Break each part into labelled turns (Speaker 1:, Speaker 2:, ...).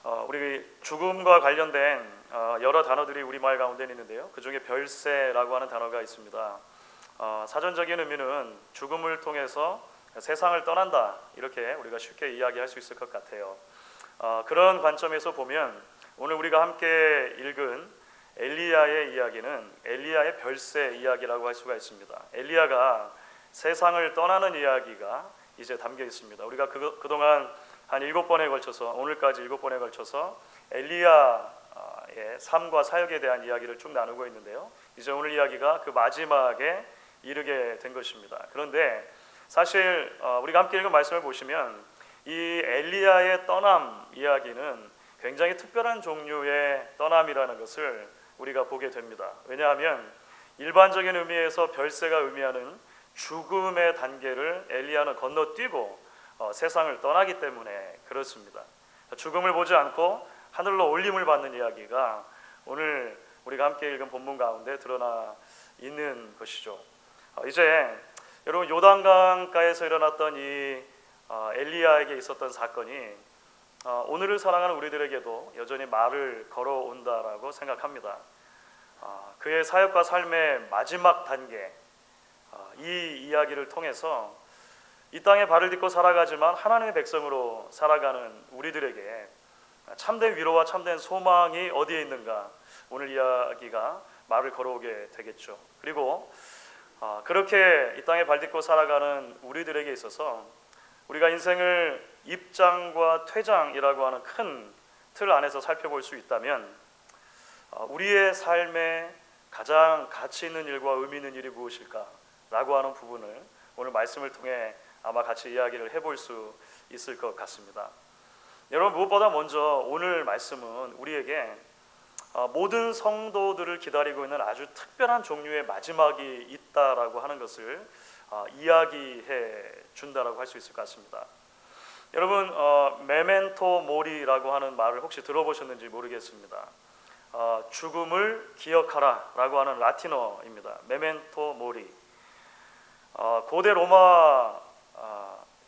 Speaker 1: 우리 죽음과 관련된 여러 단어들이 우리말 가운데 있는데요. 그 중에 별세라고 하는 단어가 있습니다. 사전적인 의미는 죽음을 통해서 세상을 떠난다, 이렇게 우리가 쉽게 이야기할 수 있을 것 같아요. 그런 관점에서 보면 오늘 우리가 함께 읽은 엘리야의 이야기는 엘리야의 별세 이야기라고 할 수가 있습니다. 엘리야가 세상을 떠나는 이야기가 이제 담겨 있습니다. 우리가 그동안 한 7번에 걸쳐서, 오늘까지 7번에 걸쳐서 엘리야의 삶과 사역에 대한 이야기를 쭉 나누고 있는데요. 이제 오늘 이야기가 그 마지막에 이르게 된 것입니다. 그런데 사실 우리가 함께 읽은 말씀을 보시면 이 엘리야의 떠남 이야기는 굉장히 특별한 종류의 떠남이라는 것을 우리가 보게 됩니다. 왜냐하면 일반적인 의미에서 별세가 의미하는 죽음의 단계를 엘리야는 건너뛰고 세상을 떠나기 때문에 그렇습니다. 죽음을 보지 않고 하늘로 올림을 받는 이야기가 오늘 우리가 함께 읽은 본문 가운데 드러나 있는 것이죠. 이제 여러분, 요단강가에서 일어났던 이 엘리야에게 있었던 사건이 오늘을 살아가는 우리들에게도 여전히 말을 걸어온다라고 생각합니다. 그의 사역과 삶의 마지막 단계, 이 이야기를 통해서 이 땅에 발을 딛고 살아가지만 하나님의 백성으로 살아가는 우리들에게 참된 위로와 참된 소망이 어디에 있는가, 오늘 이야기가 말을 걸어오게 되겠죠. 그리고 그렇게 이 땅에 발 딛고 살아가는 우리들에게 있어서 우리가 인생을 입장과 퇴장이라고 하는 큰 틀 안에서 살펴볼 수 있다면 우리의 삶에 가장 가치 있는 일과 의미 있는 일이 무엇일까라고 하는 부분을 오늘 말씀을 통해 아마 같이 이야기를 해볼 수 있을 것 같습니다. 여러분, 무엇보다 먼저 오늘 말씀은 우리에게 모든 성도들을 기다리고 있는 아주 특별한 종류의 마지막이 있다라고 하는 것을 이야기해 준다라고 할 수 있을 것 같습니다. 여러분, 메멘토 모리라고 하는 말을 혹시 들어보셨는지 모르겠습니다. 죽음을 기억하라라고 하는 라틴어입니다. 메멘토 모리. 고대 로마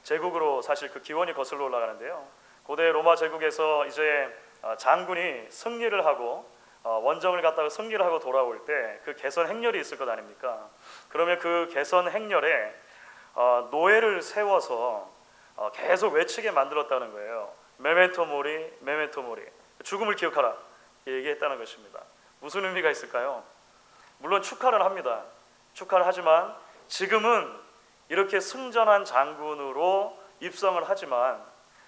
Speaker 1: 제국으로 사실 그 기원이 거슬러 올라가는데요. 고대 로마 제국에서 이제 장군이 승리를 하고 원정을 갔다가 승리를 하고 돌아올 때 그 개선 행렬이 있을 것 아닙니까? 그러면 그 개선 행렬에 노예를 세워서 계속 외치게 만들었다는 거예요. 메멘토 모리, 메멘토 모리. 죽음을 기억하라, 얘기했다는 것입니다. 무슨 의미가 있을까요? 물론 축하를 합니다. 축하를 하지만 지금은 이렇게 승전한 장군으로 입성을 하지만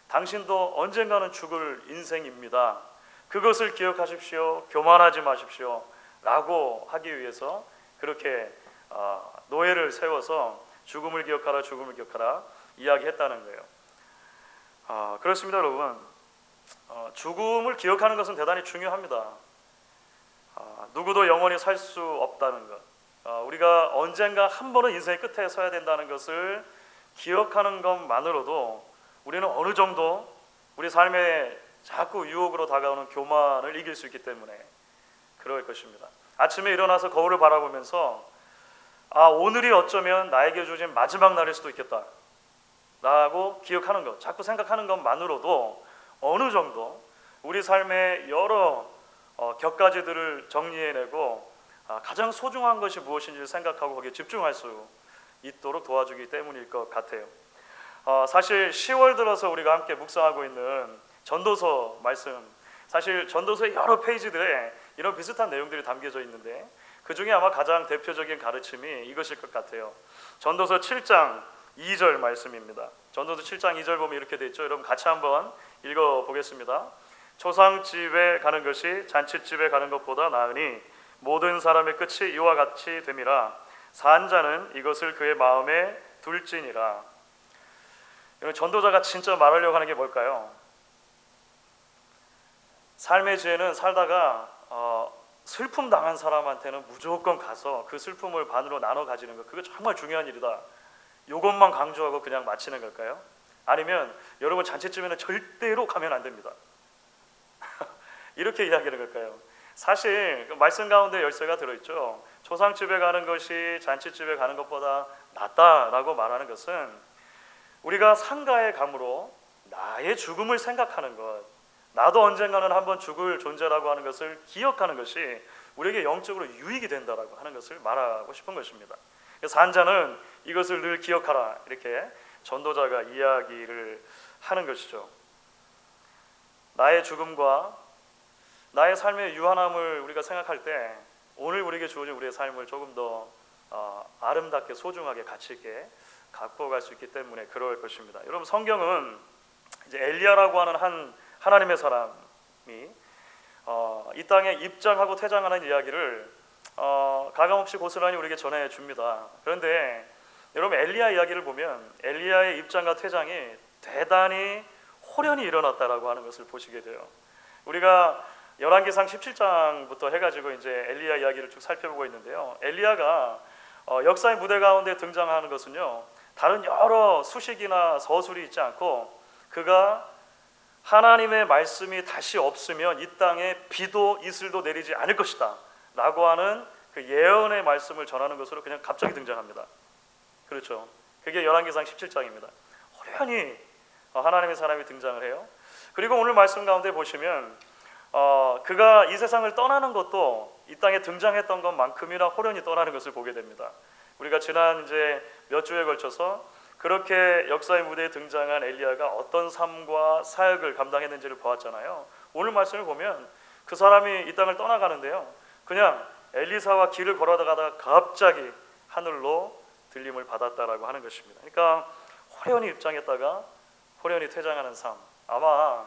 Speaker 1: 당신도 언젠가는 죽을 인생입니다. 그것을 기억하십시오. 교만하지 마십시오. 라고 하기 위해서 그렇게 노예를 세워서 죽음을 기억하라, 죽음을 기억하라 이야기했다는 거예요. 그렇습니다, 여러분. 죽음을 기억하는 것은 대단히 중요합니다. 누구도 영원히 살 수 없다는 것, 우리가 언젠가 한 번은 인생의 끝에 서야 된다는 것을 기억하는 것만으로도 우리는 어느 정도 우리 삶에 자꾸 유혹으로 다가오는 교만을 이길 수 있기 때문에 그럴 것입니다. 아침에 일어나서 거울을 바라보면서 오늘이 어쩌면 나에게 주어진 마지막 날일 수도 있겠다 라고 기억하는 것, 자꾸 생각하는 것만으로도 어느 정도 우리 삶의 여러 격가지들을 정리해내고 가장 소중한 것이 무엇인지를 생각하고 거기에 집중할 수 있도록 도와주기 때문일 것 같아요. 사실 10월 들어서 우리가 함께 묵상하고 있는 전도서 말씀, 사실 전도서의 여러 페이지들에 이런 비슷한 내용들이 담겨져 있는데 그 중에 아마 가장 대표적인 가르침이 이것일 것 같아요. 전도서 7장 2절 말씀입니다. 전도서 7장 2절 보면 이렇게 되어 있죠. 여러분 같이 한번 읽어보겠습니다. 초상집에 가는 것이 잔치집에 가는 것보다 나으니 모든 사람의 끝이 이와 같이 됨이라. 산 자는 이것을 그의 마음에 둘지니라. 전도자가 진짜 말하려고 하는 게 뭘까요? 삶의 지혜는 살다가 슬픔 당한 사람한테는 무조건 가서 그 슬픔을 반으로 나눠 가지는 것, 그거 정말 중요한 일이다, 이것만 강조하고 그냥 마치는 걸까요? 아니면 여러분 잔치집에는 절대로 가면 안 됩니다 이렇게 이야기하는 걸까요? 사실 말씀 가운데 열쇠가 들어있죠. 초상집에 가는 것이 잔치집에 가는 것보다 낫다라고 말하는 것은 우리가 상가에 감으로 나의 죽음을 생각하는 것, 나도 언젠가는 한번 죽을 존재라고 하는 것을 기억하는 것이 우리에게 영적으로 유익이 된다라고 하는 것을 말하고 싶은 것입니다. 그래서 산자는 이것을 늘 기억하라, 이렇게 전도자가 이야기를 하는 것이죠. 나의 죽음과 나의 삶의 유한함을 우리가 생각할 때 오늘 우리에게 주어진 우리의 삶을 조금 더 아름답게, 소중하게, 가치 있게 갖고 갈 수 있기 때문에 그럴 것입니다. 여러분, 성경은 이제 엘리야라고 하는 한 하나님의 사람이 이 땅에 입장하고 퇴장하는 이야기를 가감없이 고스란히 우리에게 전해 줍니다. 그런데 여러분, 엘리야 이야기를 보면 엘리야의 입장과 퇴장이 대단히 호련히 일어났다라고 하는 것을 보시게 돼요. 우리가 열왕기상 17장부터 해가지고 이제 엘리야 이야기를 쭉 살펴보고 있는데요. 엘리야가 역사의 무대 가운데 등장하는 것은요, 다른 여러 수식이나 서술이 있지 않고 그가 하나님의 말씀이 다시 없으면 이 땅에 비도 이슬도 내리지 않을 것이다 라고 하는 그 예언의 말씀을 전하는 것으로 그냥 갑자기 등장합니다. 그렇죠. 그게 열왕기상 17장입니다. 호련히 하나님의 사람이 등장을 해요. 그리고 오늘 말씀 가운데 보시면 그가 이 세상을 떠나는 것도 이 땅에 등장했던 것만큼이나 호련히 떠나는 것을 보게 됩니다. 우리가 지난 이제 몇 주에 걸쳐서 그렇게 역사의 무대에 등장한 엘리야가 어떤 삶과 사역을 감당했는지를 보았잖아요. 오늘 말씀을 보면 그 사람이 이 땅을 떠나가는데요, 그냥 엘리사와 길을 걸어가다가 갑자기 하늘로 들림을 받았다라고 하는 것입니다. 그러니까 호련히 입장했다가 호련히 퇴장하는 삶, 아마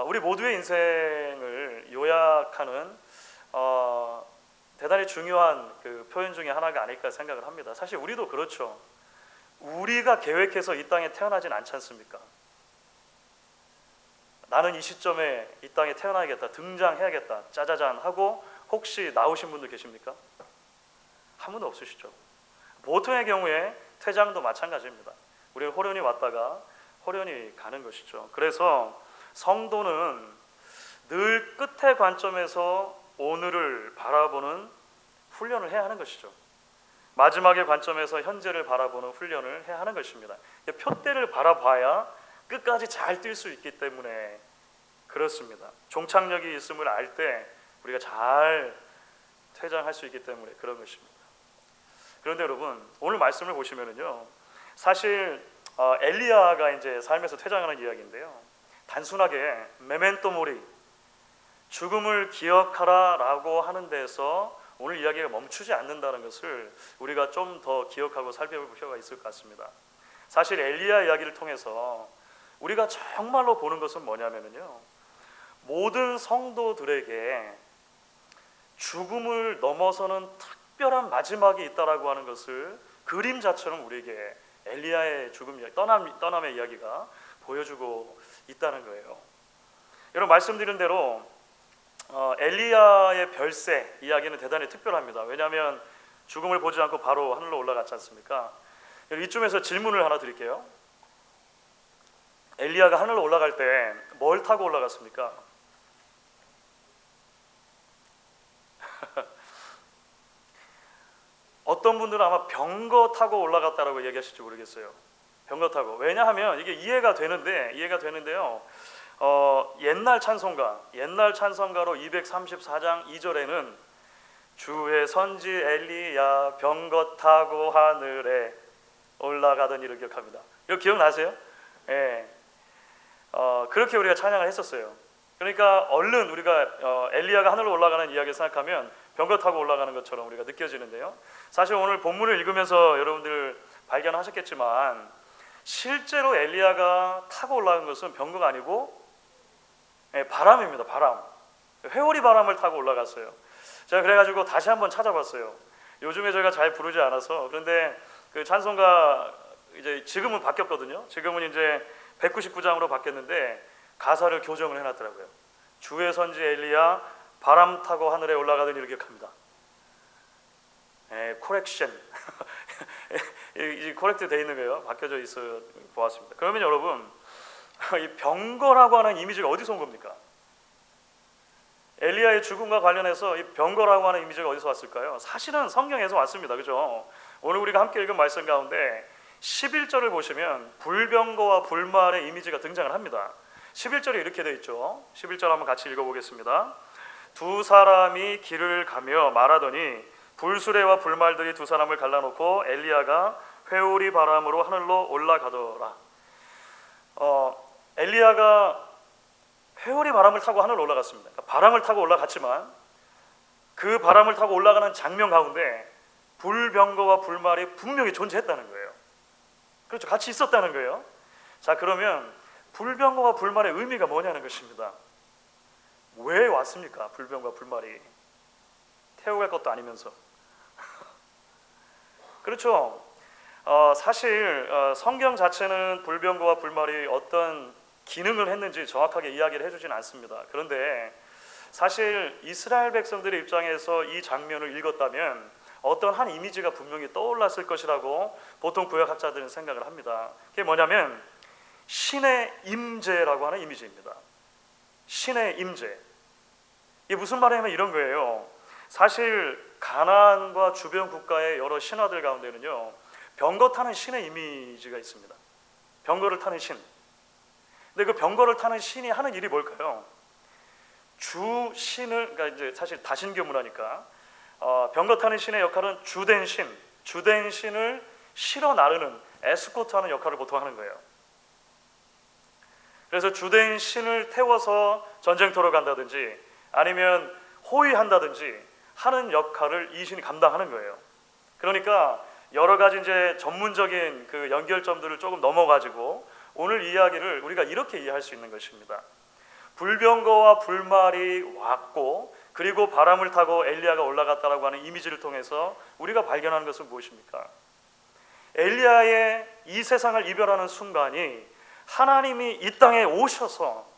Speaker 1: 우리 모두의 인생을 요약하는 대단히 중요한 그 표현 중에 하나가 아닐까 생각을 합니다. 사실 우리도 그렇죠. 우리가 계획해서 이 땅에 태어나진 않지 않습니까? 나는 이 시점에 이 땅에 태어나야겠다, 등장해야겠다, 짜자잔 하고 혹시 나오신 분들 계십니까? 한 분도 없으시죠. 보통의 경우에 퇴장도 마찬가지입니다. 우리는 호련히 왔다가 호련히 가는 것이죠. 그래서 성도는 늘 끝의 관점에서 오늘을 바라보는 훈련을 해야 하는 것이죠. 마지막의 관점에서 현재를 바라보는 훈련을 해야 하는 것입니다. 표대를 바라봐야 끝까지 잘 뛸 수 있기 때문에 그렇습니다. 종착역이 있음을 알 때 우리가 잘 퇴장할 수 있기 때문에 그런 것입니다. 그런데 여러분, 오늘 말씀을 보시면은요, 사실 엘리야가 이제 삶에서 퇴장하는 이야기인데요, 단순하게 메멘토 모리, 죽음을 기억하라라고 하는 데서 오늘 이야기가 멈추지 않는다는 것을 우리가 좀 더 기억하고 살펴볼 필요가 있을 것 같습니다. 사실 엘리야 이야기를 통해서 우리가 정말로 보는 것은 뭐냐면요, 모든 성도들에게 죽음을 넘어서는 특별한 마지막이 있다라고 하는 것을 그림자처럼 우리에게 엘리야의 죽음 이야기, 떠남의 이야기가 보여주고 있다는 거예요. 여러분, 말씀드린 대로 엘리야의 별세 이야기는 대단히 특별합니다. 왜냐하면 죽음을 보지 않고 바로 하늘로 올라갔지 않습니까? 이쯤에서 질문을 하나 드릴게요. 엘리야가 하늘로 올라갈 때 뭘 타고 올라갔습니까? 어떤 분들은 아마 병거 타고 올라갔다라고 얘기하실지 모르겠어요. 병거 타고. 왜냐하면 이게 이해가 되는데요. 옛날 찬송가로 234장 2절에는 주의 선지 엘리야 병거 타고 하늘에 올라가더니를 기억합니다. 이거 기억나세요? 예. 그렇게 우리가 찬양을 했었어요. 그러니까 얼른 우리가 엘리야가 하늘로 올라가는 이야기를 생각하면 병거 타고 올라가는 것처럼 우리가 느껴지는데요. 사실 오늘 본문을 읽으면서 여러분들 발견하셨겠지만 실제로 엘리야가 타고 올라간 것은 병거가 아니고 바람입니다. 바람. 회오리 바람을 타고 올라갔어요. 제가 그래가지고 다시 한번 찾아봤어요. 요즘에 저희가 잘 부르지 않아서. 그런데 그 찬송가 이제 지금은 바뀌었거든요. 지금은 이제 199장으로 바뀌었는데 가사를 교정을 해놨더라고요. 주의 선지 엘리야 바람 타고 하늘에 올라가더니 이렇게 합니다. 코렉션. 이 코렉트 돼 있는 거예요. 바뀌어져 있어 보았습니다. 그러면 여러분, 이 병거라고 하는 이미지가 어디서 온 겁니까? 엘리야의 죽음과 관련해서 이 병거라고 하는 이미지가 어디서 왔을까요? 사실은 성경에서 왔습니다. 그죠? 오늘 우리가 함께 읽은 말씀 가운데 11절을 보시면 불병거와 불말의 이미지가 등장을 합니다. 11절에 이렇게 되어 있죠. 11절 한번 같이 읽어보겠습니다. 두 사람이 길을 가며 말하더니 불수레와 불말들이 두 사람을 갈라놓고 엘리야가 회오리 바람으로 하늘로 올라가더라. 엘리야가 회오리 바람을 타고 하늘로 올라갔습니다. 그러니까 바람을 타고 올라갔지만 그 바람을 타고 올라가는 장면 가운데 불병거와 불말이 분명히 존재했다는 거예요. 그렇죠. 같이 있었다는 거예요. 자, 그러면 불병거와 불말의 의미가 뭐냐는 것입니다. 왜 왔습니까? 불병과 불말이 태우고 갈 것도 아니면서. 그렇죠. 사실 성경 자체는 불병거와 불말이 어떤 기능을 했는지 정확하게 이야기를 해주지는 않습니다. 그런데 사실 이스라엘 백성들의 입장에서 이 장면을 읽었다면 어떤 한 이미지가 분명히 떠올랐을 것이라고 보통 구약학자들은 생각을 합니다. 그게 뭐냐면 신의 임재라고 하는 이미지입니다. 신의 임재. 이게 무슨 말이냐면 이런 거예요. 사실 가나안과 주변 국가의 여러 신화들 가운데는요, 병거 타는 신의 이미지가 있습니다. 병거를 타는 신. 근데 그 병거를 타는 신이 하는 일이 뭘까요? 주신을, 그러니까 이제 사실 다신교 문화니까 병거 타는 신의 역할은 주된 신을 실어 나르는 에스코트하는 역할을 보통 하는 거예요. 그래서 주된 신을 태워서 전쟁터로 간다든지 아니면 호위한다든지 하는 역할을 이 신이 감당하는 거예요. 그러니까 여러 가지 이제 전문적인 그 연결점들을 조금 넘어가지고 오늘 이야기를 우리가 이렇게 이해할 수 있는 것입니다. 불병거와 불말이 왔고 그리고 바람을 타고 엘리야가 올라갔다라고 하는 이미지를 통해서 우리가 발견하는 것은 무엇입니까? 엘리야의 이 세상을 이별하는 순간이 하나님이 이 땅에 오셔서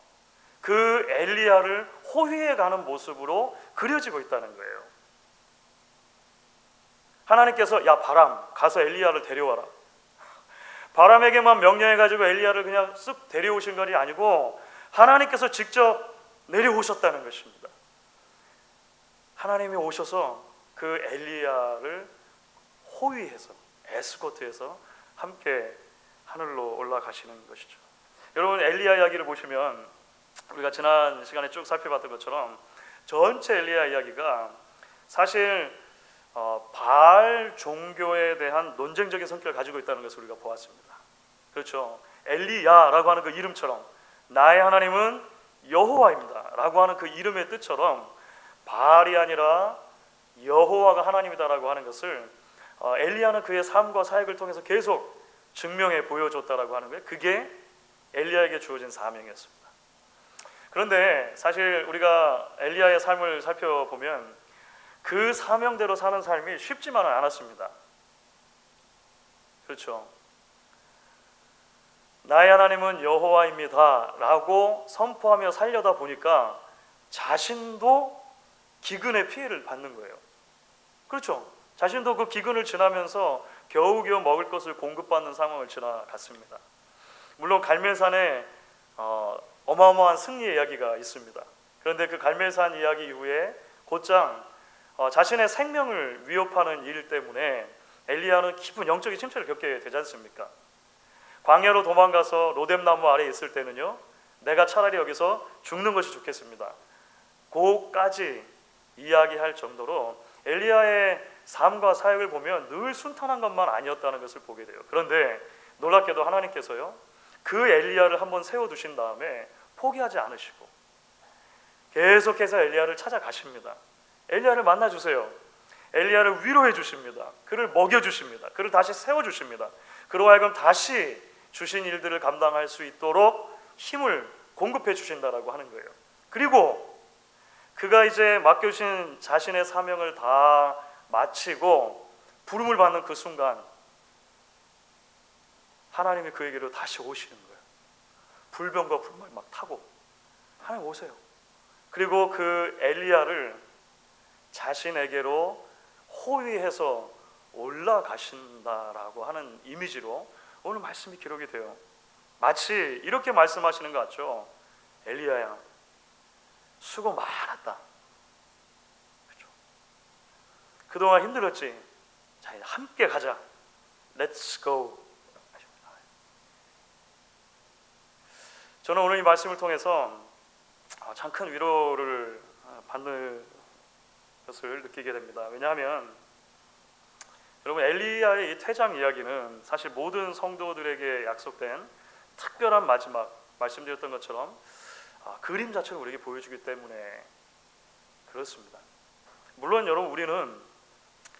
Speaker 1: 그 엘리야를 호위해가는 모습으로 그려지고 있다는 거예요. 하나님께서 야 바람 가서 엘리야를 데려와라. 바람에게만 명령해가지고 엘리야를 그냥 쓱 데려오신 것이 아니고 하나님께서 직접 내려오셨다는 것입니다. 하나님이 오셔서 그 엘리야를 호위해서 에스코트해서 함께 하늘로 올라가시는 것이죠. 여러분 엘리야 이야기를 보시면 우리가 지난 시간에 쭉 살펴봤던 것처럼 전체 엘리야 이야기가 사실 바알 종교에 대한 논쟁적인 성격을 가지고 있다는 것을 우리가 보았습니다. 그렇죠. 엘리야라고 하는 그 이름처럼 나의 하나님은 여호와입니다 라고 하는 그 이름의 뜻처럼 바알이 아니라 여호와가 하나님이다라고 하는 것을 엘리야는 그의 삶과 사역을 통해서 계속 증명해 보여줬다라고 하는 거예요. 그게 엘리야에게 주어진 사명이었습니다. 그런데 사실 우리가 엘리야의 삶을 살펴보면 그 사명대로 사는 삶이 쉽지만은 않았습니다. 그렇죠. 나의 하나님은 여호와입니다 라고 선포하며 살려다 보니까 자신도 기근의 피해를 받는 거예요. 그렇죠. 자신도 그 기근을 지나면서 겨우겨우 먹을 것을 공급받는 상황을 지나갔습니다. 물론 갈멜산에 어마어마한 승리의 이야기가 있습니다. 그런데 그 갈멜산 이야기 이후에 곧장 자신의 생명을 위협하는 일 때문에 엘리야는 깊은 영적인 침체를 겪게 되지 않습니까? 광야로 도망가서 로뎀나무 아래에 있을 때는요, 내가 차라리 여기서 죽는 것이 좋겠습니다. 그까지 이야기할 정도로 엘리야의 삶과 사역을 보면 늘 순탄한 것만 아니었다는 것을 보게 돼요. 그런데 놀랍게도 하나님께서요, 그 엘리야를 한번 세워두신 다음에 포기하지 않으시고 계속해서 엘리야를 찾아가십니다. 엘리야를 만나주세요. 엘리야를 위로해 주십니다. 그를 먹여주십니다. 그를 다시 세워주십니다. 그로 하여금 다시 주신 일들을 감당할 수 있도록 힘을 공급해 주신다라고 하는 거예요. 그리고 그가 이제 맡겨주신 자신의 사명을 다 마치고 부름을 받는 그 순간 하나님이 그에게로 다시 오시는 거예요. 불병과 불말 막 타고 하나님 오세요. 그리고 그 엘리야를 자신에게로 호위해서 올라가신다라고 하는 이미지로 오늘 말씀이 기록이 돼요. 마치 이렇게 말씀하시는 것 같죠. 엘리야야, 수고 많았다. 그렇죠? 그동안 힘들었지. 자, 함께 가자. Let's go. 저는 오늘 이 말씀을 통해서 참 큰 위로를 받는 것을 느끼게 됩니다. 왜냐하면 여러분, 엘리야의 이 퇴장 이야기는 사실 모든 성도들에게 약속된 특별한 마지막, 말씀드렸던 것처럼 그림 자체를 우리에게 보여주기 때문에 그렇습니다. 물론 여러분, 우리는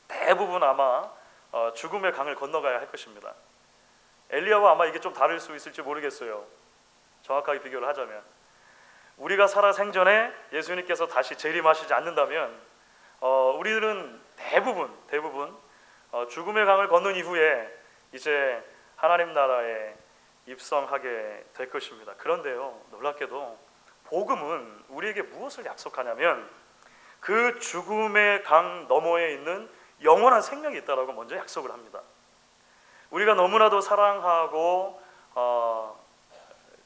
Speaker 1: 대부분 아마 죽음의 강을 건너가야 할 것입니다. 엘리야와 아마 이게 좀 다를 수 있을지 모르겠어요. 정확하게 비교를 하자면 우리가 살아 생전에 예수님께서 다시 재림하시지 않는다면 우리들은 대부분 죽음의 강을 건넌 이후에 이제 하나님 나라에 입성하게 될 것입니다. 그런데요, 놀랍게도 복음은 우리에게 무엇을 약속하냐면 그 죽음의 강 너머에 있는 영원한 생명이 있다라고 먼저 약속을 합니다. 우리가 너무나도 사랑하고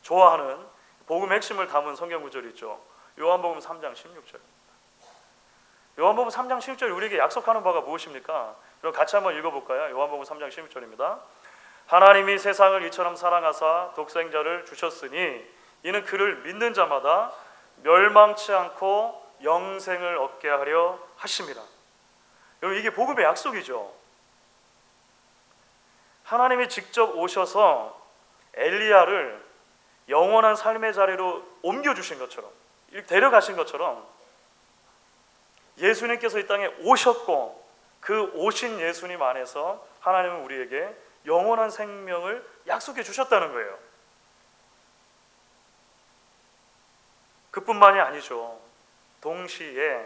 Speaker 1: 좋아하는 복음의 핵심을 담은 성경 구절이 있죠. 요한복음 3장 16절. 요한복음 3장 16절 우리에게 약속하는 바가 무엇입니까? 그럼 같이 한번 읽어볼까요? 요한복음 3장 16절입니다. 하나님이 세상을 이처럼 사랑하사 독생자를 주셨으니 이는 그를 믿는 자마다 멸망치 않고 영생을 얻게 하려 하심이라. 여러분, 이게 복음의 약속이죠. 하나님이 직접 오셔서 엘리야를 영원한 삶의 자리로 옮겨주신 것처럼, 데려가신 것처럼 예수님께서 이 땅에 오셨고 그 오신 예수님 안에서 하나님은 우리에게 영원한 생명을 약속해 주셨다는 거예요. 그뿐만이 아니죠. 동시에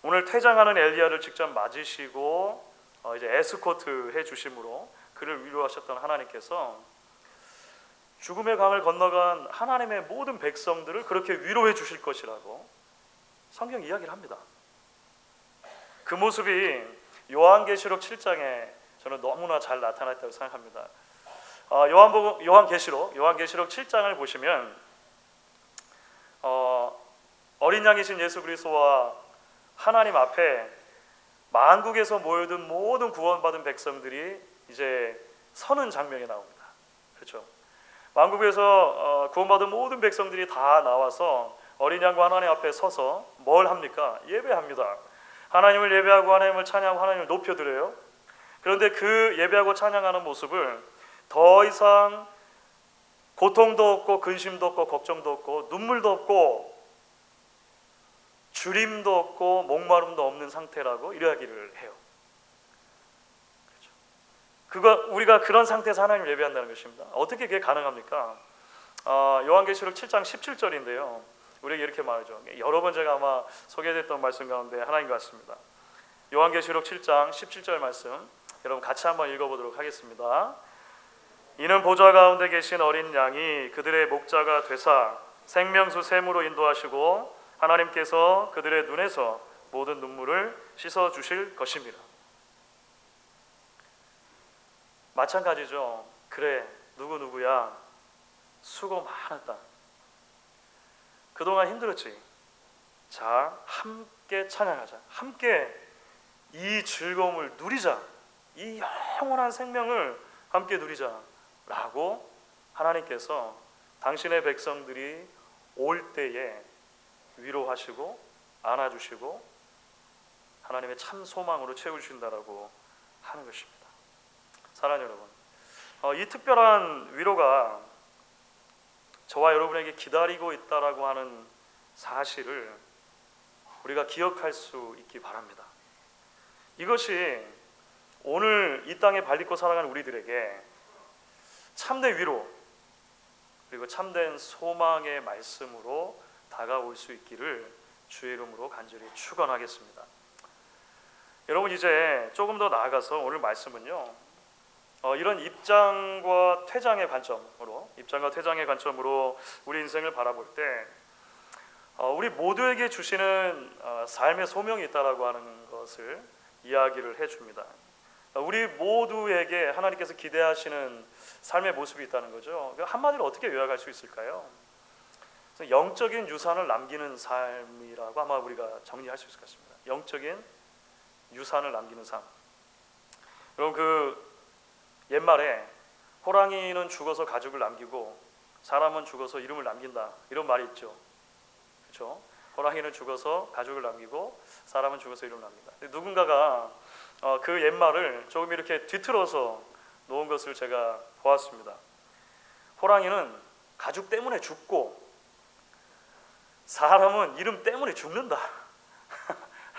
Speaker 1: 오늘 퇴장하는 엘리야를 직접 맞으시고 이제 에스코트 해 주심으로 그를 위로하셨던 하나님께서 죽음의 강을 건너간 하나님의 모든 백성들을 그렇게 위로해 주실 것이라고 성경 이야기를 합니다. 그 모습이 요한계시록 7장에 저는 너무나 잘 나타났다고 생각합니다. 요한계시록 7장을 보시면 어린 양이신 예수 그리스도와 하나님 앞에 만국에서 모여든 모든 구원받은 백성들이 이제 서는 장면이 나옵니다. 그렇죠? 만국에서 구원받은 모든 백성들이 다 나와서 어린 양과 하나님 앞에 서서 뭘 합니까? 예배합니다. 하나님을 예배하고 하나님을 찬양하고 하나님을 높여드려요. 그런데 그 예배하고 찬양하는 모습을 더 이상 고통도 없고 근심도 없고 걱정도 없고 눈물도 없고 주림도 없고 목마름도 없는 상태라고 이야기를 해요. 그렇죠? 우리가 그런 상태에서 하나님을 예배한다는 것입니다. 어떻게 그게 가능합니까? 요한계시록 7장 17절인데요. 우리에게 이렇게 말하죠. 여러 번 제가 아마 소개됐던 말씀 가운데 하나인 것 같습니다. 요한계시록 7장 17절 말씀 여러분 같이 한번 읽어보도록 하겠습니다. 이는 보좌 가운데 계신 어린 양이 그들의 목자가 되사 생명수 샘으로 인도하시고 하나님께서 그들의 눈에서 모든 눈물을 씻어 주실 것입니다. 마찬가지죠. 그래, 누구야 수고 많았다. 그동안 힘들었지. 자, 함께 찬양하자. 함께 이 즐거움을 누리자. 이 영원한 생명을 함께 누리자 라고 하나님께서 당신의 백성들이 올 때에 위로하시고 안아주시고 하나님의 참 소망으로 채워주신다라고 하는 것입니다. 사랑하는 여러분, 이 특별한 위로가 저와 여러분에게 기다리고 있다라고 하는 사실을 우리가 기억할 수 있기 바랍니다. 이것이 오늘 이 땅에 발딛고 살아가는 우리들에게 참된 위로 그리고 참된 소망의 말씀으로 다가올 수 있기를 주의 이름으로 간절히 축원하겠습니다. 여러분, 이제 조금 더 나아가서 오늘 말씀은요, 이런 입장과 퇴장의 관점으로 우리 인생을 바라볼 때 우리 모두에게 주시는 삶의 소명이 있다라고 하는 것을 이야기를 해줍니다. 우리 모두에게 하나님께서 기대하시는 삶의 모습이 있다는 거죠. 한마디로 어떻게 요약할 수 있을까요? 영적인 유산을 남기는 삶이라고 아마 우리가 정리할 수 있을 것 같습니다. 영적인 유산을 남기는 삶. 여러분, 그 옛말에 호랑이는 죽어서 가죽을 남기고 사람은 죽어서 이름을 남긴다, 이런 말이 있죠. 그렇죠? 호랑이는 죽어서 가족을 남기고 사람은 죽어서 이름을 남긴다. 누군가가 그 옛말을 조금 이렇게 뒤틀어서 놓은 것을 제가 보았습니다. 호랑이는 가죽 때문에 죽고 사람은 이름 때문에 죽는다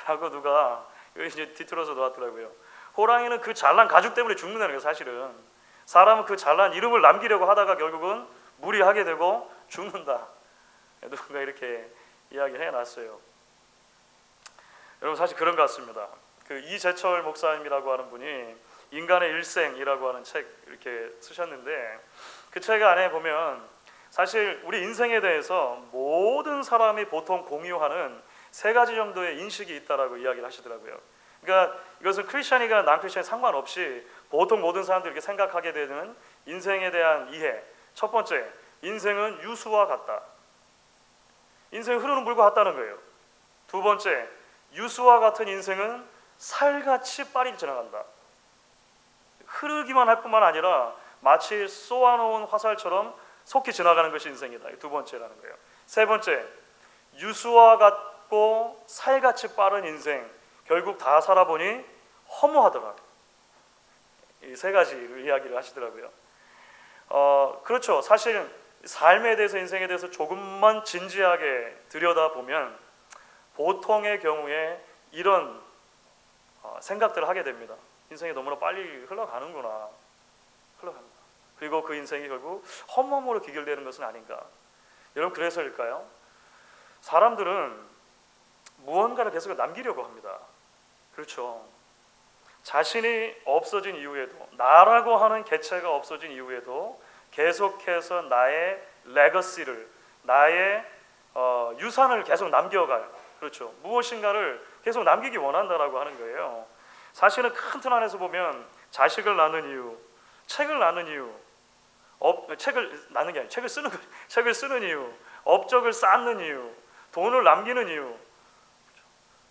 Speaker 1: 라고 누가 이제 뒤틀어서 놓았더라고요. 호랑이는 그 잘난 가죽 때문에 죽는다는 거예요. 사실은 사람은 그 잘난 이름을 남기려고 하다가 결국은 무리하게 되고 죽는다. 누군가 이렇게 이야기를 해놨어요. 여러분, 사실 그런 것 같습니다. 그 이재철 목사님이라고 하는 분이 인간의 일생이라고 하는 책 이렇게 쓰셨는데, 그 책 안에 보면 사실 우리 인생에 대해서 모든 사람이 보통 공유하는 세 가지 정도의 인식이 있다라고 이야기를 하시더라고요. 그러니까 이것은 크리스천이가 난크리스천이 상관없이 보통 모든 사람들이 이렇게 생각하게 되는 인생에 대한 이해. 첫 번째, 인생은 유수와 같다. 인생은 흐르는 물과 같다는 거예요. 두 번째, 유수와 같은 인생은 살같이 빨리 지나간다. 흐르기만 할 뿐만 아니라 마치 쏘아놓은 화살처럼 속히 지나가는 것이 인생이다. 두 번째라는 거예요. 세 번째, 유수와 같고 살같이 빠른 인생, 결국 다 살아보니 허무하더라. 이 세 가지 이야기를 하시더라고요. 그렇죠. 사실 삶에 대해서, 인생에 대해서 조금만 진지하게 들여다보면 보통의 경우에 이런 생각들을 하게 됩니다. 인생이 너무나 빨리 흘러가는구나. 그리고 그 인생이 결국 허무함으로 귀결되는 것은 아닌가. 여러분, 그래서일까요? 사람들은 무언가를 계속 남기려고 합니다. 그렇죠. 자신이 없어진 이후에도, 나라고 하는 개체가 없어진 이후에도 계속해서 나의 레거시를, 나의 유산을 계속 남겨가요. 그렇죠. 무엇인가를 계속 남기기 원한다라고 하는 거예요. 사실은 큰 틀 안에서 보면 자식을 낳는 이유, 책을 낳는 이유, 책을 낳는 게 아니라 책을 쓰는 거, 책을 쓰는 이유, 업적을 쌓는 이유, 돈을 남기는 이유,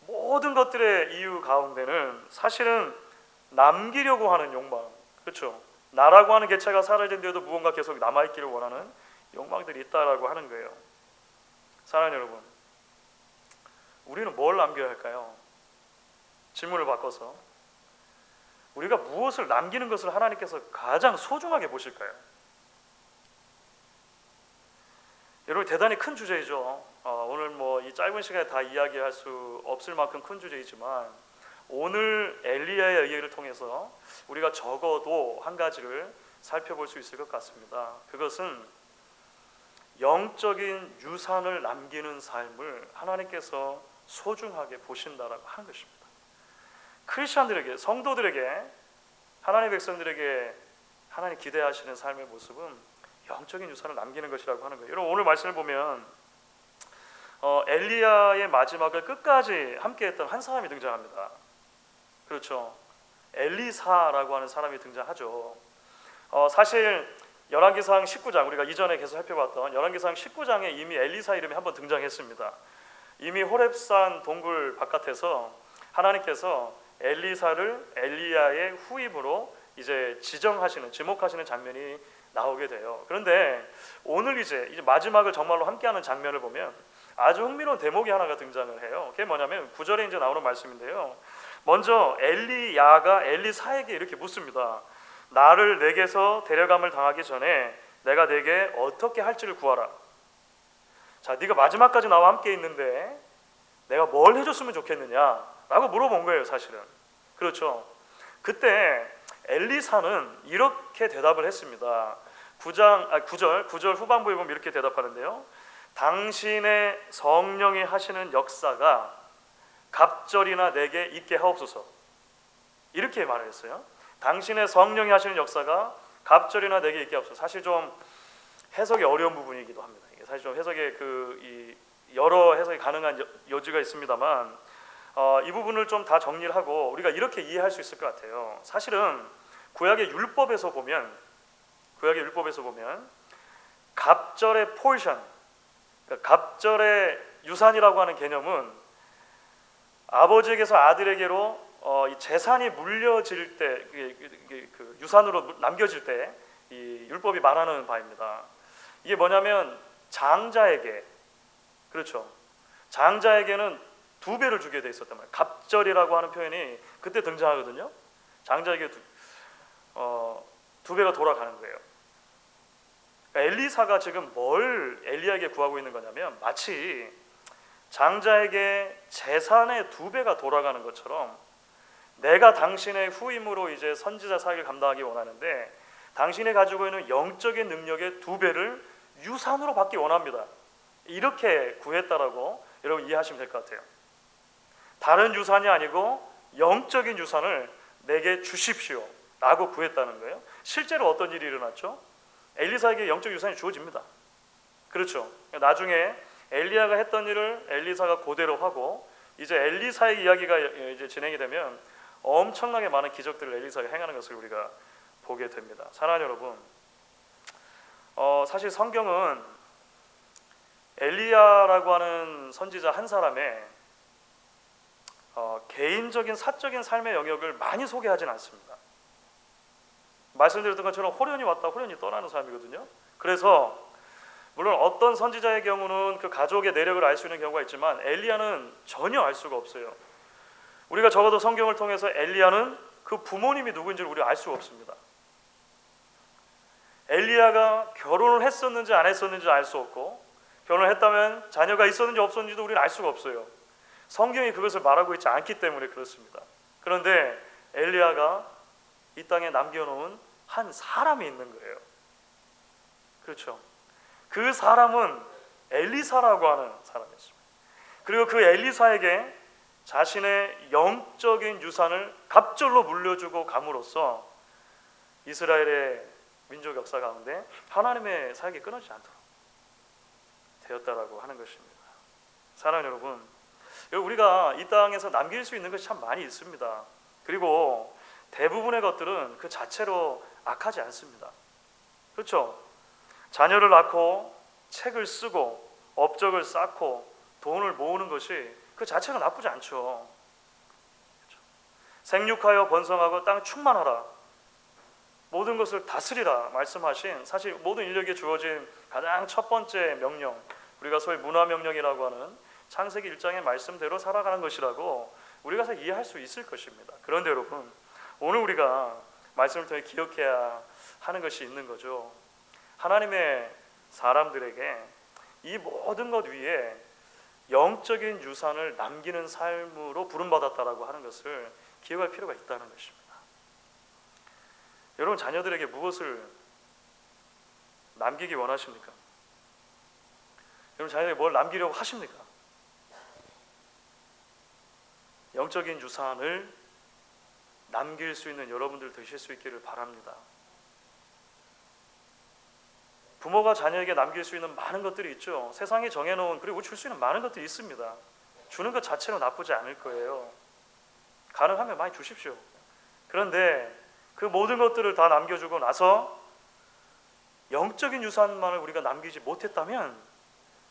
Speaker 1: 모든 것들의 이유 가운데는 사실은 남기려고 하는 욕망, 그렇죠? 나라고 하는 개체가 사라진 데도 무언가 계속 남아있기를 원하는 욕망들이 있다라고 하는 거예요. 사랑하는 여러분, 우리는 뭘 남겨야 할까요? 질문을 바꿔서 우리가 무엇을 남기는 것을 하나님께서 가장 소중하게 보실까요? 여러분, 대단히 큰 주제이죠. 오늘 뭐 이 짧은 시간에 다 이야기할 수 없을 만큼 큰 주제이지만, 오늘 엘리야의 의의를 통해서 우리가 적어도 한 가지를 살펴볼 수 있을 것 같습니다. 그것은 영적인 유산을 남기는 삶을 하나님께서 소중하게 보신다라고 하는 것입니다. 크리스천들에게, 성도들에게, 하나님의 백성들에게 하나님 기대하시는 삶의 모습은 영적인 유산을 남기는 것이라고 하는 거예요. 여러분, 오늘 말씀을 보면 엘리야의 마지막을 끝까지 함께했던 한 사람이 등장합니다. 그렇죠. 엘리사라고 하는 사람이 등장하죠. 사실 열왕기상 19장, 우리가 이전에 계속 살펴봤던 열왕기상 19장에 이미 엘리사 이름이 한번 등장했습니다. 이미 호렙산 동굴 바깥에서 하나님께서 엘리사를 엘리야의 후임으로 이제 지목하시는 장면이 나오게 돼요. 그런데 오늘 이제 마지막을 정말로 함께하는 장면을 보면 아주 흥미로운 대목이 하나가 등장을 해요. 그게 뭐냐면 9절에 이제 나오는 말씀인데요. 먼저 엘리야가 엘리사에게 이렇게 묻습니다. 나를 내게서 데려감을 당하기 전에 내가 내게 어떻게 할지를 구하라. 자, 네가 마지막까지 나와 함께 있는데 내가 뭘 해줬으면 좋겠느냐라고 물어본 거예요, 사실은. 그렇죠. 그때 엘리사는 이렇게 대답을 했습니다. 9절 후반부에 보면 이렇게 대답하는데요. 당신의 성령이 하시는 역사가 갑절이나 내게 있게 하옵소서. 이렇게 말을 했어요. 당신의 성령이 하시는 역사가 갑절이나 내게 있게 하옵소서. 사실 좀 해석이 어려운 부분이기도 합니다. 이게 사실 좀 해석에 여러 해석이 가능한 여지가 있습니다만, 이 부분을 좀 다 정리를 하고 우리가 이렇게 이해할 수 있을 것 같아요. 사실은 구약의 율법에서 보면 갑절의 포지션, 그러니까 갑절의 유산이라고 하는 개념은 아버지에게서 아들에게로 이 재산이 물려질 때, 그 유산으로 남겨질 때 이 율법이 말하는 바입니다. 이게 뭐냐면 장자에게, 그렇죠, 장자에게는 2배를 주게 돼 있었단 말이에요. 갑절이라고 하는 표현이 그때 등장하거든요. 장자에게 2배가 돌아가는 거예요. 그러니까 엘리사가 지금 뭘 엘리야에게 구하고 있는 거냐면 마치 장자에게 재산의 2배가 돌아가는 것처럼 내가 당신의 후임으로 이제 선지자 사역을 감당하기 원하는데 당신이 가지고 있는 영적인 능력의 2배를 유산으로 받기 원합니다. 이렇게 구했다라고 여러분 이해하시면 될 것 같아요. 다른 유산이 아니고 영적인 유산을 내게 주십시오 라고 구했다는 거예요. 실제로 어떤 일이 일어났죠? 엘리사에게 영적 유산이 주어집니다. 그렇죠. 나중에 엘리야가 했던 일을 엘리사가 그대로 하고 이제 엘리사의 이야기가 이제 진행이 되면 엄청나게 많은 기적들을 엘리사가 행하는 것을 우리가 보게 됩니다. 사랑하는 여러분, 사실 성경은 엘리야라고 하는 선지자 한 사람의 개인적인 사적인 삶의 영역을 많이 소개하진 않습니다. 말씀드렸던 것처럼 호련히 왔다 호련히 떠나는 사람이거든요. 그래서 물론 어떤 선지자의 경우는 그 가족의 내력을 알 수 있는 경우가 있지만 엘리야는 전혀 알 수가 없어요. 우리가 적어도 성경을 통해서 엘리야는 그 부모님이 누구인지를 우리가 알 수가 없습니다. 엘리야가 결혼을 했었는지 안 했었는지 알 수 없고 결혼을 했다면 자녀가 있었는지 없었는지도 우리는 알 수가 없어요. 성경이 그것을 말하고 있지 않기 때문에 그렇습니다. 그런데 엘리야가 이 땅에 남겨놓은 한 사람이 있는 거예요. 그렇죠. 그 사람은 엘리사라고 하는 사람이었습니다. 그리고 그 엘리사에게 자신의 영적인 유산을 갑절로 물려주고 감으로써 이스라엘의 민족 역사 가운데 하나님의 사역이 끊어지지 않도록 되었다라고 하는 것입니다. 사랑하는 여러분, 우리가 이 땅에서 남길 수 있는 것이 참 많이 있습니다. 그리고 대부분의 것들은 그 자체로 악하지 않습니다. 그렇죠? 자녀를 낳고 책을 쓰고 업적을 쌓고 돈을 모으는 것이 그 자체가 나쁘지 않죠. 그렇죠? 생육하여 번성하고 땅 충만하라, 모든 것을 다스리라 말씀하신 사실 모든 인력에 주어진 가장 첫 번째 명령, 우리가 소위 문화명령이라고 하는 창세기 1장의 말씀대로 살아가는 것이라고 우리가 다 이해할 수 있을 것입니다. 그런데 여러분, 오늘 우리가 말씀을 통해 기억해야 하는 것이 있는 거죠. 하나님의 사람들에게 이 모든 것 위에 영적인 유산을 남기는 삶으로 부름받았다라고 하는 것을 기억할 필요가 있다는 것입니다. 여러분, 자녀들에게 무엇을 남기기 원하십니까? 여러분, 자녀에게 뭘 남기려고 하십니까? 영적인 유산을 남길 수 있는 여러분들 되실 수 있기를 바랍니다. 부모가 자녀에게 남길 수 있는 많은 것들이 있죠. 세상이 정해놓은, 그리고 줄 수 있는 많은 것들이 있습니다. 주는 것 자체로 나쁘지 않을 거예요. 가능하면 많이 주십시오. 그런데 그 모든 것들을 다 남겨주고 나서 영적인 유산만을 우리가 남기지 못했다면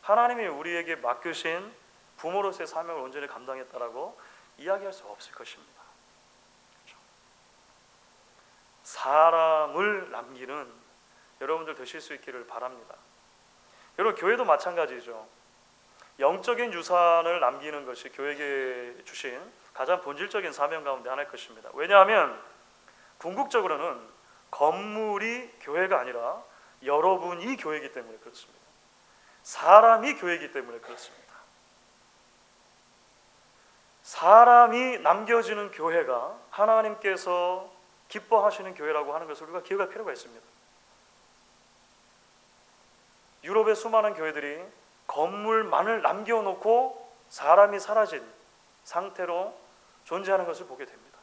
Speaker 1: 하나님이 우리에게 맡기신 부모로서의 사명을 온전히 감당했다라고 이야기할 수 없을 것입니다. 그렇죠? 사람을 남기는 여러분들 되실 수 있기를 바랍니다. 여러분, 교회도 마찬가지죠. 영적인 유산을 남기는 것이 교회에게 주신 가장 본질적인 사명 가운데 하나일 것입니다. 왜냐하면 궁극적으로는 건물이 교회가 아니라 여러분이 교회이기 때문에 그렇습니다. 사람이 교회이기 때문에 그렇습니다. 사람이 남겨지는 교회가 하나님께서 기뻐하시는 교회라고 하는 것을 우리가 기억할 필요가 있습니다. 유럽의 수많은 교회들이 건물만을 남겨놓고 사람이 사라진 상태로 존재하는 것을 보게 됩니다.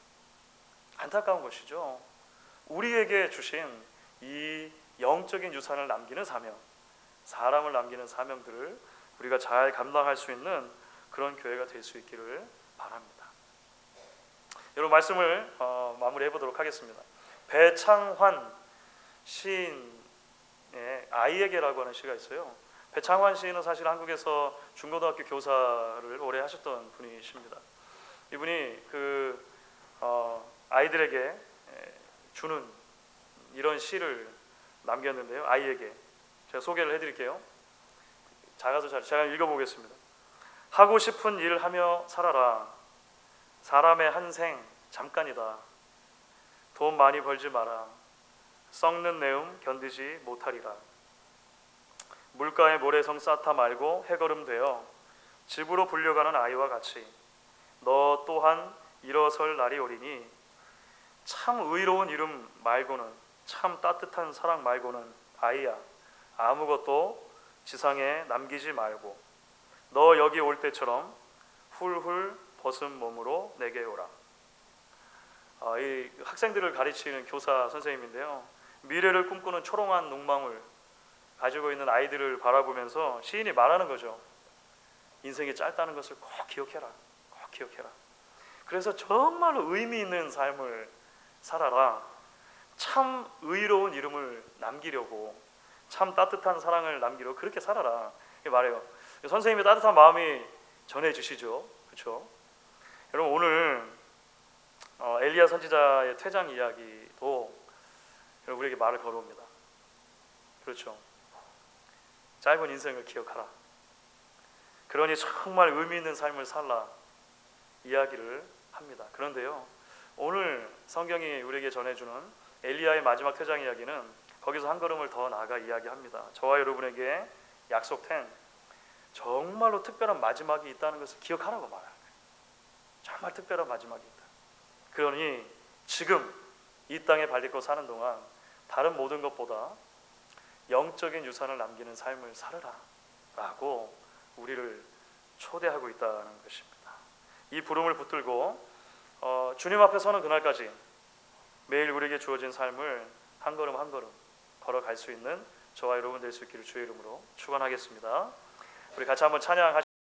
Speaker 1: 안타까운 것이죠. 우리에게 주신 이 영적인 유산을 남기는 사명, 사람을 남기는 사명들을 우리가 잘 감당할 수 있는 그런 교회가 될 수 있기를 바랍니다. 여러분, 말씀을 마무리해 보도록 하겠습니다. 배창환 시인의 아이에게라고 하는 시가 있어요. 배창환 시인은 사실 한국에서 중고등학교 교사를 오래 하셨던 분이십니다. 이분이 아이들에게 주는 이런 시를 남겼는데요. 아이에게 제가 소개를 해드릴게요. 작아서 잘 제가 읽어보겠습니다. 하고 싶은 일 하며 살아라. 사람의 한 생 잠깐이다. 돈 많이 벌지 마라. 썩는 내음 견디지 못하리라. 물가에 모래성 쌓다 말고 해걸음 되어 집으로 불려가는 아이와 같이 너 또한 일어설 날이 오리니 참 의로운 이름 말고는 참 따뜻한 사랑 말고는 아이야 아무것도 지상에 남기지 말고 너 여기 올 때처럼 훌훌 벗은 몸으로 내게 오라. 이 학생들을 가르치는 교사 선생님인데요. 미래를 꿈꾸는 초롱한 눈망울 가지고 있는 아이들을 바라보면서 시인이 말하는 거죠. 인생이 짧다는 것을 꼭 기억해라. 꼭 기억해라. 그래서 정말로 의미 있는 삶을 살아라. 참 의로운 이름을 남기려고 참 따뜻한 사랑을 남기려고 그렇게 살아라. 이렇게 말해요. 선생님의 따뜻한 마음이 전해주시죠. 그렇죠? 여러분 오늘 엘리야 선지자의 퇴장 이야기도 여러분 우리에게 말을 걸어옵니다. 그렇죠? 짧은 인생을 기억하라. 그러니 정말 의미 있는 삶을 살라 이야기를 합니다. 그런데요, 오늘 성경이 우리에게 전해주는 엘리야의 마지막 퇴장 이야기는 거기서 한 걸음을 더 나아가 이야기합니다. 저와 여러분에게 약속된 정말로 특별한 마지막이 있다는 것을 기억하라고 말해요. 정말 특별한 마지막이 있다. 그러니 지금 이 땅에 발딛고 사는 동안 다른 모든 것보다 영적인 유산을 남기는 삶을 살아라 라고 우리를 초대하고 있다는 것입니다. 이 부름을 붙들고 주님 앞에 서는 그날까지 매일 우리에게 주어진 삶을 한 걸음 한 걸음 걸어갈 수 있는 저와 여러분 될 수 있기를 주의 이름으로 축원하겠습니다. 우리 같이 한번 찬양하시겠습니다.